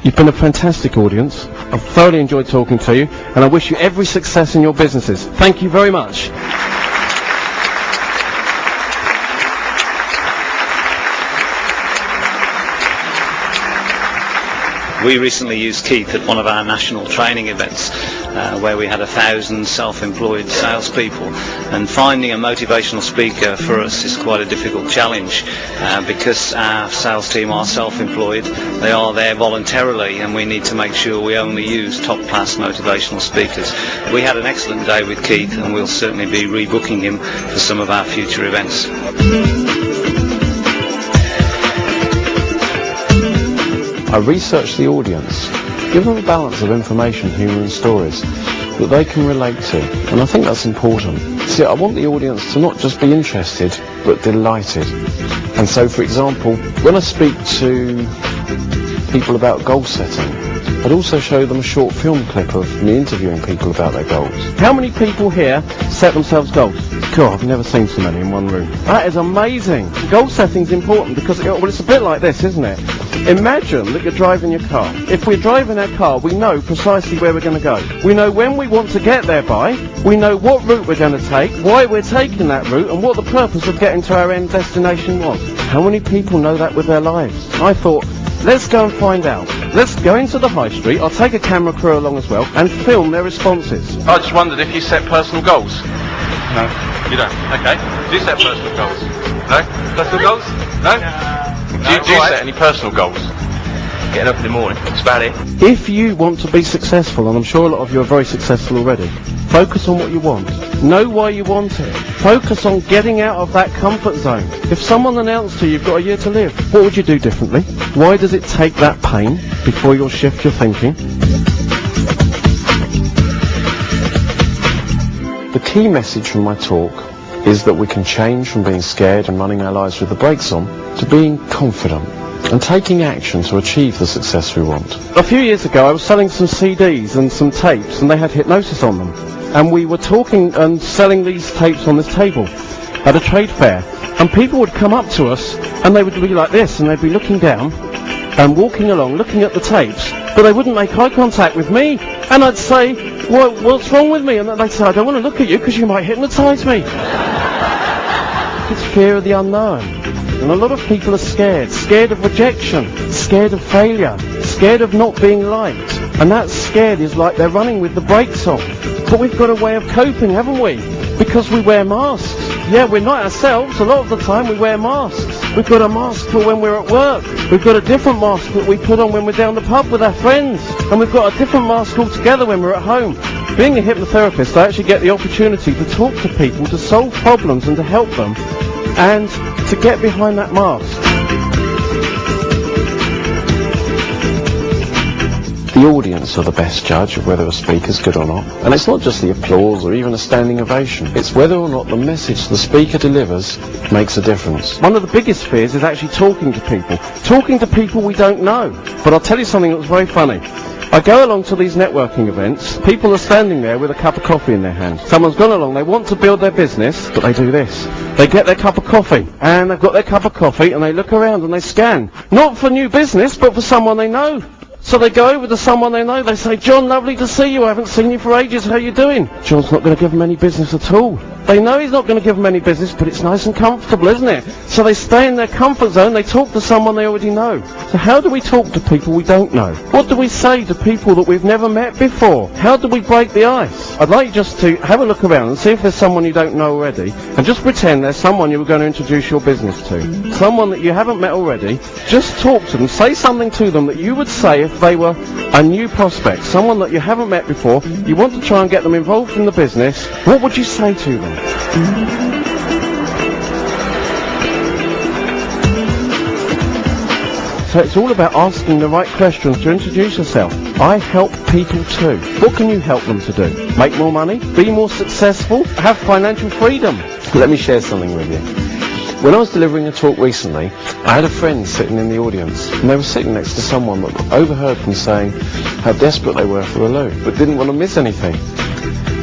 You've been a fantastic audience. I've thoroughly enjoyed talking to you, and I wish you every success in your businesses. Thank you very much. We recently used Keith at one of our national training events where we had 1,000 self-employed salespeople, and finding a motivational speaker for us is quite a difficult challenge because our sales team are self-employed. They are there voluntarily, and we need to make sure we only use top-class motivational speakers. We had an excellent day with Keith, and we'll certainly be rebooking him for some of our future events. I research the audience, give them a balance of information, humour and stories that they can relate to, and I think that's important. See, I want the audience to not just be interested, but delighted. And so, for example, when I speak to people about goal setting, I'd also show them a short film clip of me interviewing people about their goals. How many people here set themselves goals? God, I've never seen so many in one room. That is amazing. Goal setting's important because it's a bit like this, isn't it? Imagine that you're driving your car. If we're driving our car, we know precisely where we're going to go. We know when we want to get there by. We know what route we're going to take, why we're taking that route, and what the purpose of getting to our end destination was. How many people know that with their lives? I thought, let's go and find out. Let's go into the high street. I'll take a camera crew along as well and film their responses. I just wondered if you set personal goals. No, you don't. Okay. Do you set personal goals? No? Personal goals? No? Do you set any personal goals? Getting up in the morning. That's about it. If you want to be successful, and I'm sure a lot of you are very successful already, focus on what you want. Know why you want it. Focus on getting out of that comfort zone. If someone announced to you you've got a year to live, what would you do differently? Why does it take that pain before you'll shift your thinking? The key message from my talk is that we can change from being scared and running our lives with the brakes on to being confident and taking action to achieve the success we want. A few years ago I was selling some CDs and some tapes, and they had hypnosis on them. And we were talking and selling these tapes on this table at a trade fair. And people would come up to us and they would be like this, and they'd be looking down and walking along looking at the tapes, but they wouldn't make eye contact with me. And I'd say, what's wrong with me? And they'd say, I don't want to look at you because you might hypnotise me. It's fear of the unknown. And a lot of people are scared of rejection, scared of failure, scared of not being liked. And that scared is like they're running with the brakes on. But we've got a way of coping, haven't we? Because we wear masks. Yeah, we're not ourselves. A lot of the time we wear masks. We've got a mask for when we're at work. We've got a different mask that we put on when we're down the pub with our friends. And we've got a different mask altogether when we're at home. Being a hypnotherapist, I actually get the opportunity to talk to people, to solve problems and to help them, and to get behind that mask. The audience are the best judge of whether a speaker's good or not. And it's not just the applause or even a standing ovation. It's whether or not the message the speaker delivers makes a difference. One of the biggest fears is actually talking to people. Talking to people we don't know. But I'll tell you something that's very funny. I go along to these networking events, people are standing there with a cup of coffee in their hand. Someone's gone along, they want to build their business, but they do this. They get their cup of coffee, and they've got their cup of coffee, and they look around and they scan. Not for new business, but for someone they know. So they go over to someone they know, they say, John, lovely to see you, I haven't seen you for ages, how you doing? John's not going to give them any business at all. They know he's not going to give them any business, but it's nice and comfortable, isn't it? So they stay in their comfort zone, they talk to someone they already know. So how do we talk to people we don't know? What do we say to people that we've never met before? How do we break the ice? I'd like you just to have a look around and see if there's someone you don't know already, and just pretend there's someone you were going to introduce your business to. Someone that you haven't met already. Just talk to them, say something to them that you would say if they were a new prospect, someone that you haven't met before, you want to try and get them involved in the business. What would you say to them? So it's all about asking the right questions to introduce yourself. I help people too. What can you help them to do? Make more money? Be more successful? Have financial freedom? Let me share something with you. When I was delivering a talk recently, I had a friend sitting in the audience, and they were sitting next to someone that overheard them saying how desperate they were for a loo, but didn't want to miss anything.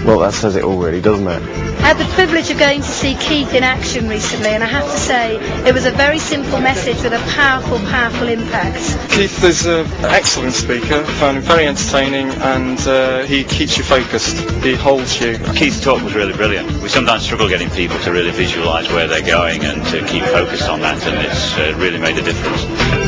Well, that says it all really, doesn't it? I had the privilege of going to see Keith in action recently, and I have to say it was a very simple message with a powerful, powerful impact. Keith is an excellent speaker, found him very entertaining, and he keeps you focused, he holds you. Keith's talk was really brilliant. We sometimes struggle getting people to really visualise where they're going and to keep focused on that, and it's really made a difference.